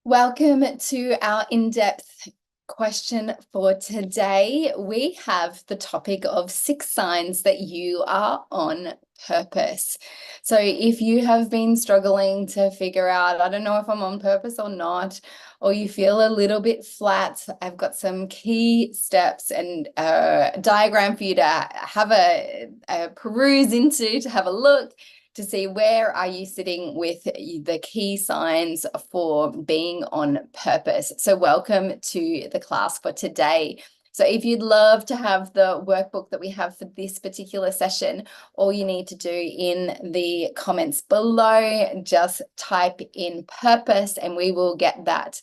Welcome to our in-depth question for today. We have the topic of 6 signs that you are on purpose. So if you have been struggling to figure out, I don't know if I'm on purpose or not, or you feel a little bit flat, I've got some key steps and a diagram for you to have a peruse into, to have a look, to see where are you sitting with the key signs for being on purpose. So welcome to the class for today. So if you'd love to have the workbook that we have for this particular session, all you need to do in the comments below, just type in purpose and we will get that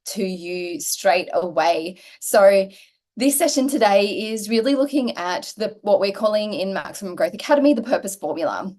to you straight away. So this session today is really looking at what we're calling in Maximum Growth Academy, the purpose formula.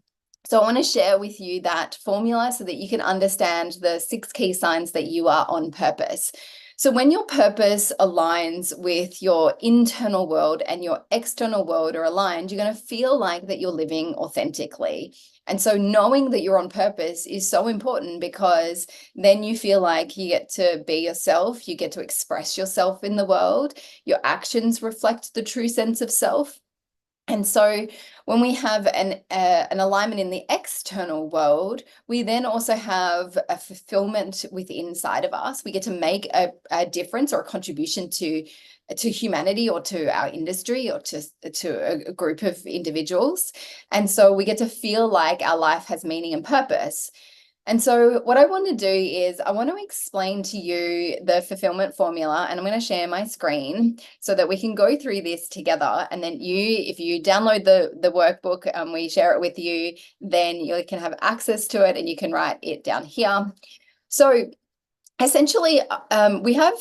So I want to share with you that formula so that you can understand the 6 key signs that you are on purpose. So when your purpose aligns with your internal world and your external world are aligned, you're going to feel like that you're living authentically. And so knowing that you're on purpose is so important because then you feel like you get to be yourself, you get to express yourself in the world, your actions reflect the true sense of self. And so when we have an alignment in the external world, we then also have a fulfillment within inside of us. We get to make a difference or a contribution to humanity or to our industry or to a group of individuals. And so we get to feel like our life has meaning and purpose. And so what I want to do is I want to explain to you the fulfillment formula, and I'm going to share my screen so that we can go through this together. And then if you download the workbook and we share it with you, then you can have access to it and you can write it down here. So essentially, we have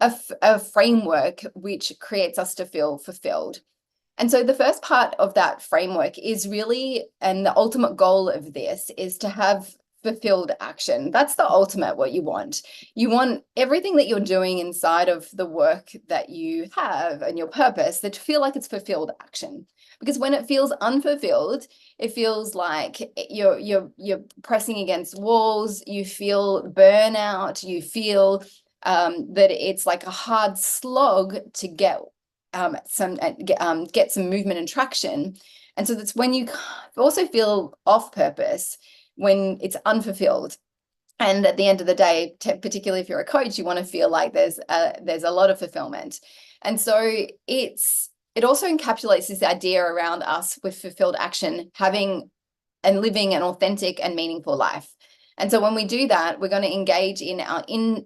a framework which creates us to feel fulfilled. And so the first part of that framework is really, and the ultimate goal of this is to have fulfilled action. That's the ultimate what you want. You want everything that you're doing inside of the work that you have and your purpose that to feel like it's fulfilled action. Because when it feels unfulfilled, it feels like you're pressing against walls, you feel burnout, you feel that it's like a hard slog to get some movement and traction. And so that's when you also feel off purpose, when it's unfulfilled. And at the end of the day, particularly if you're a coach, you want to feel like there's a lot of fulfillment. And so it also encapsulates this idea around us with fulfilled action, having and living an authentic and meaningful life. And so when we do that, we're going to engage in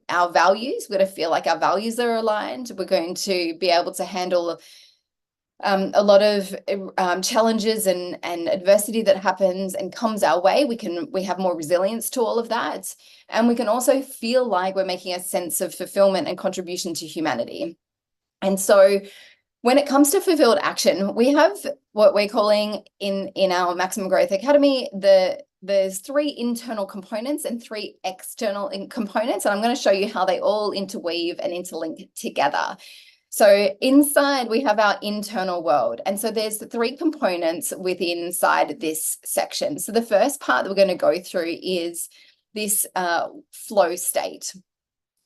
our values. We're going to feel like our values are aligned. We're going to be able to handle a lot of challenges and adversity that happens and comes our way. We have more resilience to all of that. And we can also feel like we're making a sense of fulfillment and contribution to humanity. And so when it comes to fulfilled action, we have what we're calling in our Maximum Growth Academy, there's 3 internal components and 3 external components. And I'm going to show you how they all interweave and interlink together. So inside we have our internal world. And so there's 3 components within inside this section. So the first part that we're going to go through is this flow state.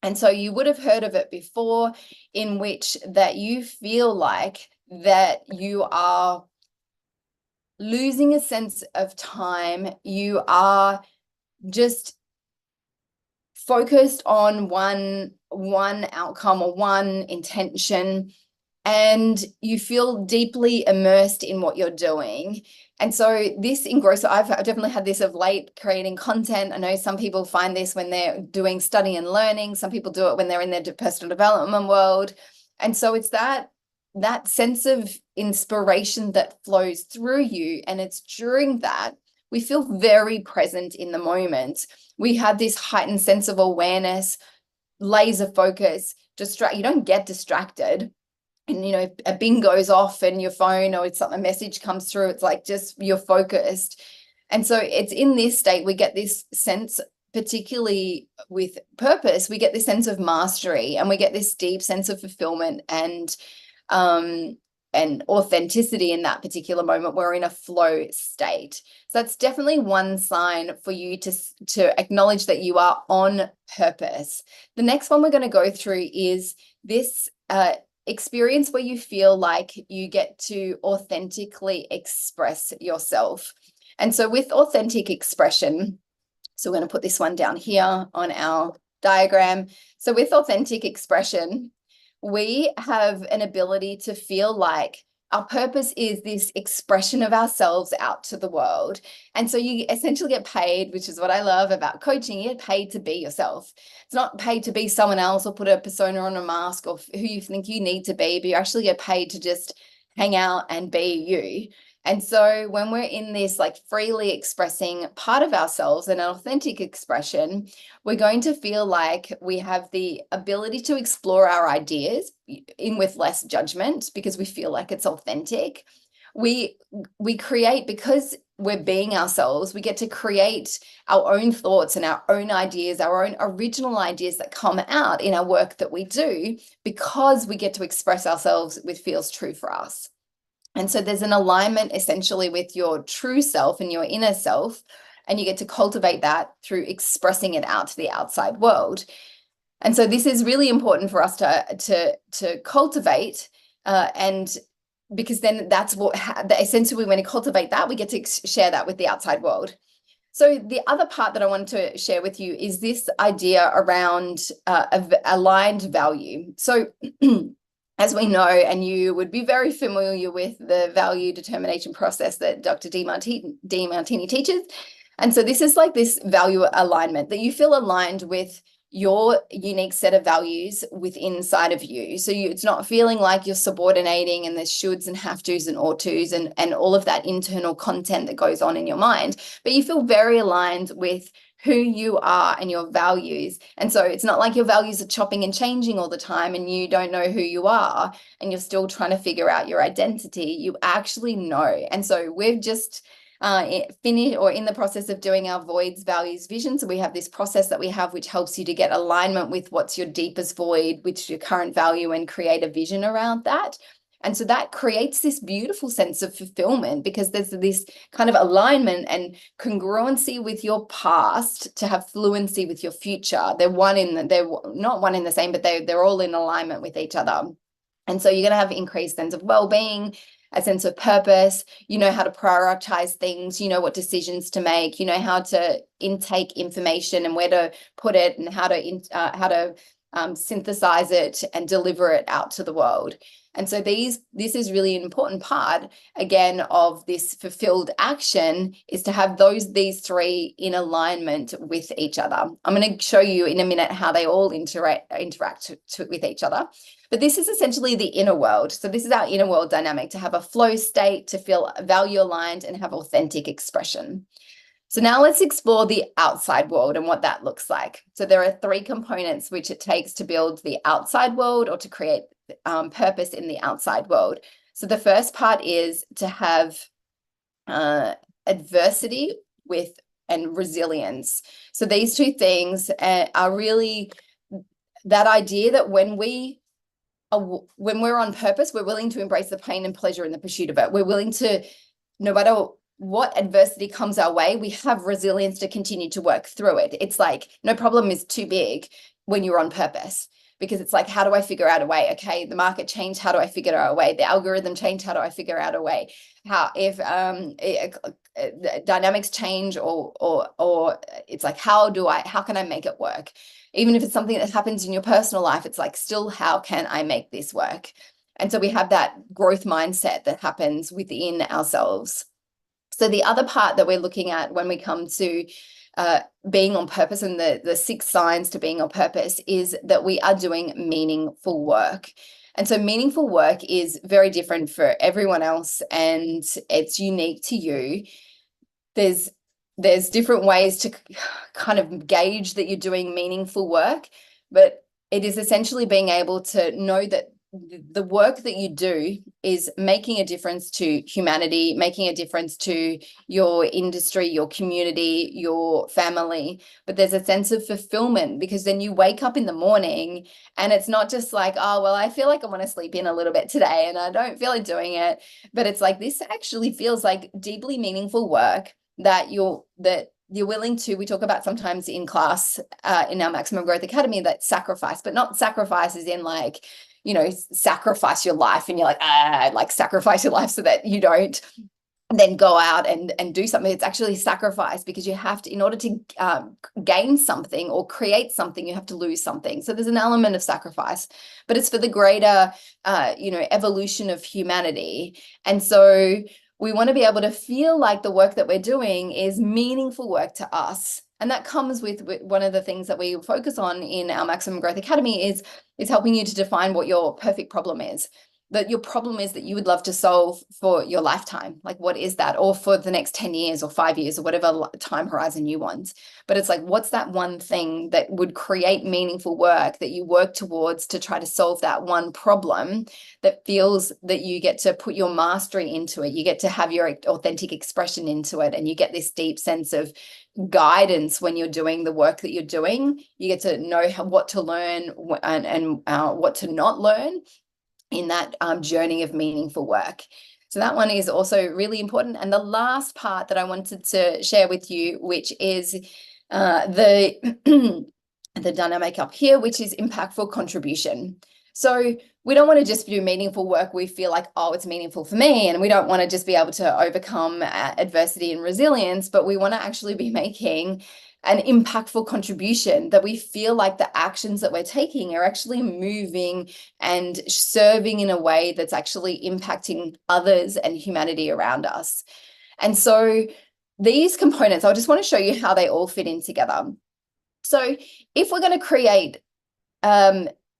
And so you would have heard of it before, in which that you feel like that you are losing a sense of time. You are just focused on one outcome or one intention, and you feel deeply immersed in what you're doing. And so this engrosses, I've definitely had this of late creating content. I know some people find this when they're doing study and learning. Some people do it when they're in their personal development world. And so it's that sense of inspiration that flows through you. And it's during that we feel very present in the moment. We have this heightened sense of awareness, laser focus, you don't get distracted. And, you know, a bing goes off in your phone or a message comes through, it's like just you're focused. And so it's in this state, we get this sense, particularly with purpose, we get this sense of mastery and we get this deep sense of fulfillment and and authenticity in that particular moment. We're in a flow state. So that's definitely one sign for you to acknowledge that you are on purpose. The next one we're going to go through is this experience where you feel like you get to authentically express yourself. And so with authentic expression, so we're going to put this one down here on our diagram. So with authentic expression, we have an ability to feel like our purpose is this expression of ourselves out to the world. And so you essentially get paid, which is what I love about coaching. You get paid to be yourself. It's not paid to be someone else or put a persona on a mask or who you think you need to be, but you actually get paid to just hang out and be you. And so when we're in this like freely expressing part of ourselves and an authentic expression, we're going to feel like we have the ability to explore our ideas in with less judgment because we feel like it's authentic. We create, because we're being ourselves, we get to create our own thoughts and our own ideas, our own original ideas that come out in our work that we do, because we get to express ourselves with feels true for us. And so there's an alignment essentially with your true self and your inner self, and you get to cultivate that through expressing it out to the outside world. And so this is really important for us to cultivate, and because then that's what essentially when we cultivate that, we get to share that with the outside world. So the other part that I wanted to share with you is this idea around aligned value. So as we know, and you would be very familiar with the value determination process that Dr. Demartini teaches. And so this is like this value alignment, that you feel aligned with your unique set of values within inside of you. So it's not feeling like you're subordinating and there's shoulds and have tos and ought tos and all of that internal content that goes on in your mind, but you feel very aligned with who you are and your values. And so it's not like your values are chopping and changing all the time and you don't know who you are and you're still trying to figure out your identity. You actually know. And so we've just finished or in the process of doing our voids, values, vision. So we have this process that we have which helps you to get alignment with what's your deepest void, which is your current value, and create a vision around that. And so that creates this beautiful sense of fulfillment, because there's this kind of alignment and congruency with your past to have fluency with your future. They're not one in the same, but they're all in alignment with each other. And so you're going to have increased sense of well-being, a sense of purpose. You know how to prioritize things, you know what decisions to make, you know how to intake information and where to put it and how to synthesize it and deliver it out to the world. And so this is really an important part, again, of this fulfilled action, is to have these three in alignment with each other. I'm going to show you in a minute how they all interact with each other. But this is essentially the inner world. So this is our inner world dynamic, to have a flow state, to feel value aligned and have authentic expression. So now let's explore the outside world and what that looks like. So there are three components which it takes to build the outside world or to create purpose in the outside world. So the first part is to have adversity and resilience. So these two things are really that idea that when we're on purpose, we're willing to embrace the pain and pleasure in the pursuit of it. We're willing to, no matter what adversity comes our way, we have resilience to continue to work through it. It's like no problem is too big when you're on purpose, because it's like, how do I figure out a way? Okay, the market changed, how do I figure out a way? The algorithm changed, how do I figure out a way? How if dynamics change or it's like, how can I make it work? Even if it's something that happens in your personal life, it's like, still, how can I make this work? And so we have that growth mindset that happens within ourselves. So the other part that we're looking at when we come to being on purpose, and the 6 signs to being on purpose, is that we are doing meaningful work. And so meaningful work is very different for everyone else, and it's unique to you. There's different ways to kind of gauge that you're doing meaningful work, but it is essentially being able to know that the work that you do is making a difference to humanity, making a difference to your industry, your community, your family. But there's a sense of fulfillment, because then you wake up in the morning and it's not just like, oh, well, I feel like I want to sleep in a little bit today and I don't feel like doing it. But it's like, this actually feels like deeply meaningful work that you're willing to, we talk about sometimes in class, in our Maximum Growth Academy, that sacrifice, but not sacrifice as in like, sacrifice your life and you're like sacrifice your life so that you don't then go out and do something. It's actually sacrifice, because you have to, in order to gain something or create something, you have to lose something. So there's an element of sacrifice, but it's for the greater, evolution of humanity. And so we want to be able to feel like the work that we're doing is meaningful work to us. And that comes with one of the things that we focus on in our Maximum Growth Academy is helping you to define what your perfect problem is. That your problem is that you would love to solve for your lifetime. Like, what is that? Or for the next 10 years or 5 years or whatever time horizon you want. But it's like, what's that one thing that would create meaningful work that you work towards to try to solve that one problem that feels that you get to put your mastery into it. You get to have your authentic expression into it. And you get this deep sense of guidance when you're doing the work that you're doing. You get to know what to learn and what to not learn in that journey of meaningful work. So that one is also really important. And the last part that I wanted to share with you, which is the dynamic up here, which is impactful contribution. So we don't want to just do meaningful work. We feel like, oh, it's meaningful for me. And we don't want to just be able to overcome adversity and resilience, but we want to actually be making an impactful contribution, that we feel like the actions that we're taking are actually moving and serving in a way that's actually impacting others and humanity around us. And so these components, I just want to show you how they all fit in together. So if we're going to create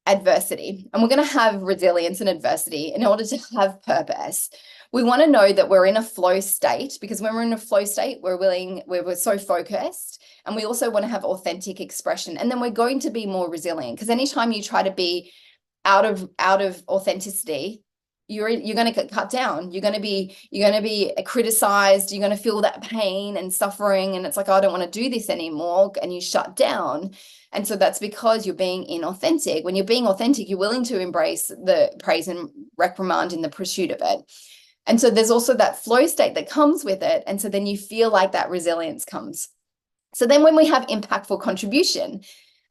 adversity, and we're going to have resilience and adversity in order to have purpose, we want to know that we're in a flow state, because when we're in a flow state, we're so focused, and we also want to have authentic expression. And then we're going to be more resilient, because anytime you try to be out of authenticity, you're going to get cut down. You're going to be criticized. You're going to feel that pain and suffering. And it's like, oh, I don't want to do this anymore. And you shut down. And so that's because you're being inauthentic. When you're being authentic, you're willing to embrace the praise and reprimand in the pursuit of it. And so there's also that flow state that comes with it. And so then you feel like that resilience comes. So then when we have impactful contribution,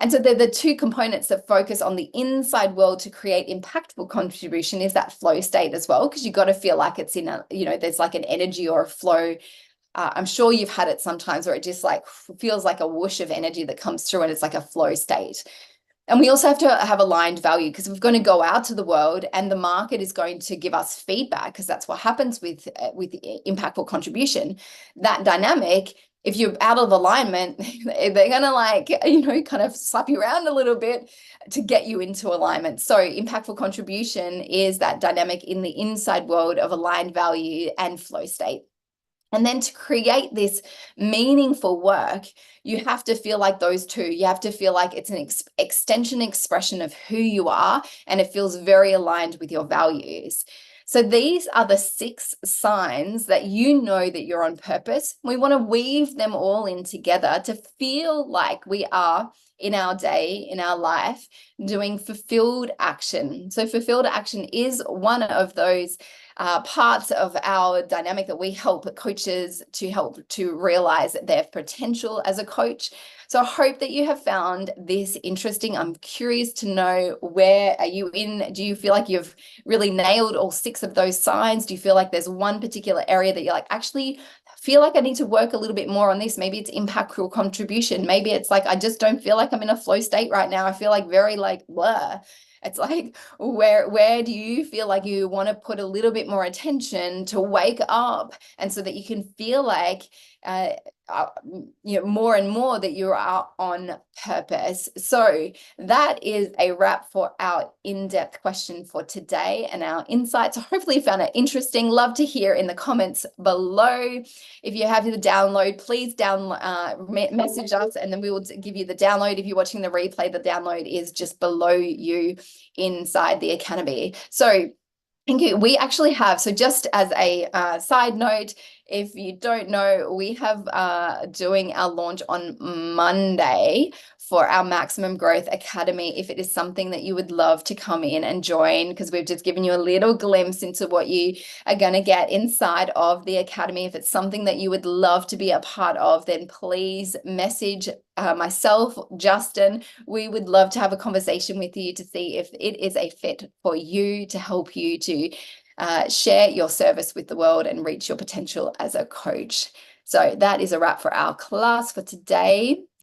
and so they're the two components that focus on the inside world to create impactful contribution, is that flow state as well, because you've got to feel like it's in a, there's like an energy or a flow. I'm sure you've had it sometimes where it just like feels like a whoosh of energy that comes through, and it's like a flow state. And we also have to have aligned value, because we're going to go out to the world and the market is going to give us feedback, because that's what happens with impactful contribution. That dynamic, if you're out of alignment, they're going to kind of slap you around a little bit to get you into alignment. So impactful contribution is that dynamic in the inside world of aligned value and flow state. And then to create this meaningful work, you have to feel like those two. You have to feel like it's an extension expression of who you are, and it feels very aligned with your values. So these are the 6 signs that you know that you're on purpose. We want to weave them all in together to feel like we are in our day, in our life, doing fulfilled action. So fulfilled action is one of those parts of our dynamic that we help coaches to help to realize their potential as a coach. So I hope that you have found this interesting. I'm curious to know, where are you in? Do you feel like you've really nailed all 6 of those signs? Do you feel like there's one particular area that you're like, actually feel like I need to work a little bit more on this? Maybe it's impactful contribution. Maybe it's like, I just don't feel like I'm in a flow state right now. I feel like very like blah. It's like, where do you feel like you want to put a little bit more attention to wake up, and so that you can feel like more and more that you are on purpose? So that is a wrap for our in-depth question for today and our insights. So hopefully you found it interesting. Love to hear in the comments below. If you have the download, please message us, and then we will give you the download. If you're watching the replay, the download is just below you. inside the academy. So thank you. We actually have, so just as a side note, if you don't know, we have doing our launch on Monday for our Maximum Growth Academy. If it is something that you would love to come in and join, because we've just given you a little glimpse into what you are going to get inside of the academy. If it's something that you would love to be a part of, then please message myself, Justin. We would love to have a conversation with you to see if it is a fit for you, to help you to share your service with the world and reach your potential as a coach. So that is a wrap for our class for today.